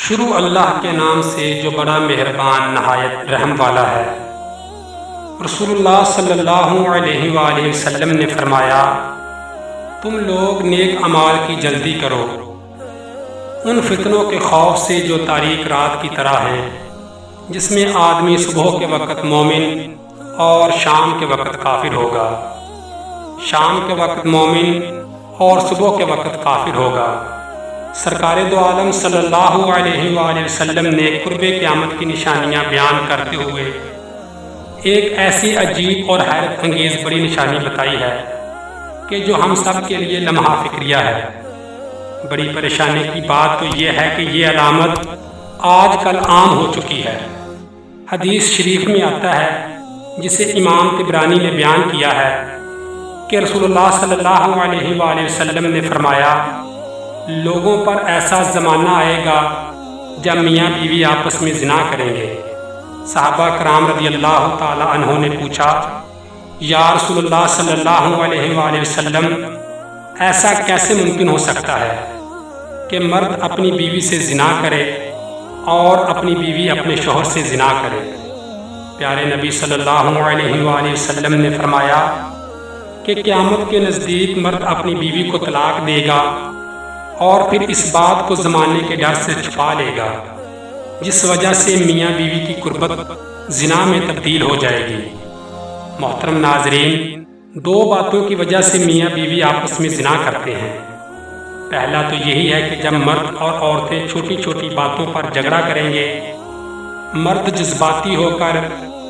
شروع اللہ کے نام سے جو بڑا مہربان نہایت رحم والا ہے۔ رسول اللہ صلی اللہ علیہ وآلہ وسلم نے فرمایا، تم لوگ نیک اعمال کی جلدی کرو ان فتنوں کے خوف سے جو تاریک رات کی طرح ہیں، جس میں آدمی صبح کے وقت مومن اور شام کے وقت کافر ہوگا، شام کے وقت مومن اور صبح کے وقت کافر ہوگا۔ سرکار دو عالم صلی اللہ علیہ وآلہ وسلم نے قرب قیامت کی نشانیاں بیان کرتے ہوئے ایک ایسی عجیب اور حیرت انگیز بڑی نشانی بتائی ہے کہ جو ہم سب کے لیے لمحہ فکریہ ہے۔ بڑی پریشانی کی بات تو یہ ہے کہ یہ علامت آج کل عام ہو چکی ہے۔ حدیث شریف میں آتا ہے، جسے امام طبرانی نے بیان کیا ہے، کہ رسول اللہ صلی اللہ علیہ وآلہ وسلم نے فرمایا، لوگوں پر ایسا زمانہ آئے گا جب میاں بیوی آپس میں زنا کریں گے۔ صحابہ کرام رضی اللہ تعالی عنہ نے پوچھا، یا رسول اللہ صلی اللہ علیہ وآلہ وسلم، ایسا کیسے ممکن ہو سکتا ہے کہ مرد اپنی بیوی سے زنا کرے اور اپنی بیوی اپنے شوہر سے زنا کرے؟ پیارے نبی صلی اللہ علیہ وآلہ وسلم نے فرمایا کہ قیامت کے نزدیک مرد اپنی بیوی کو طلاق دے گا اور پھر اس بات کو زمانے کے ڈر سے چھپا لے گا، جس وجہ سے میاں بیوی کی قربت زنا میں تبدیل ہو جائے گی۔ محترم ناظرین، دو باتوں کی وجہ سے میاں بیوی آپس میں زنا کرتے ہیں۔ پہلا تو یہی ہے کہ جب مرد اور عورتیں چھوٹی چھوٹی باتوں پر جھگڑا کریں گے، مرد جذباتی ہو کر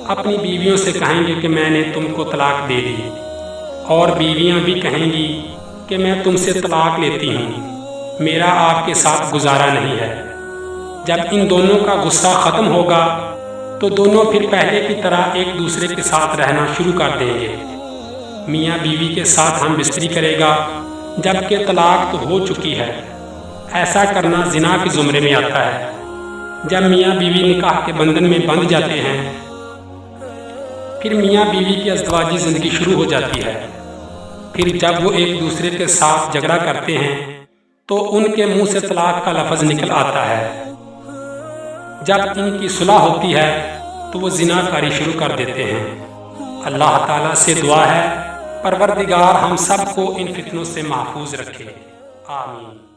اپنی بیویوں سے کہیں گے کہ میں نے تم کو طلاق دے دی، اور بیویاں بھی کہیں گی کہ میں تم سے طلاق لیتی ہوں، میرا آپ کے ساتھ گزارا نہیں ہے۔ جب ان دونوں کا غصہ ختم ہوگا تو دونوں پھر پہلے کی طرح ایک دوسرے کے ساتھ رہنا شروع کر دیں گے۔ میاں بیوی کے ساتھ ہم بستری کرے گا جبکہ طلاق تو ہو چکی ہے۔ ایسا کرنا زنا کے زمرے میں آتا ہے۔ جب میاں بیوی نکاح کے بندھن میں بندھ جاتے ہیں، پھر میاں بیوی کی ازدواجی زندگی شروع ہو جاتی ہے۔ پھر جب وہ ایک دوسرے کے ساتھ جھگڑا کرتے ہیں تو ان کے منہ سے طلاق کا لفظ نکل آتا ہے۔ جب ان کی صلح ہوتی ہے تو وہ زنا کاری شروع کر دیتے ہیں۔ اللہ تعالیٰ سے دعا ہے، پروردگار ہم سب کو ان فتنوں سے محفوظ رکھے، آمین۔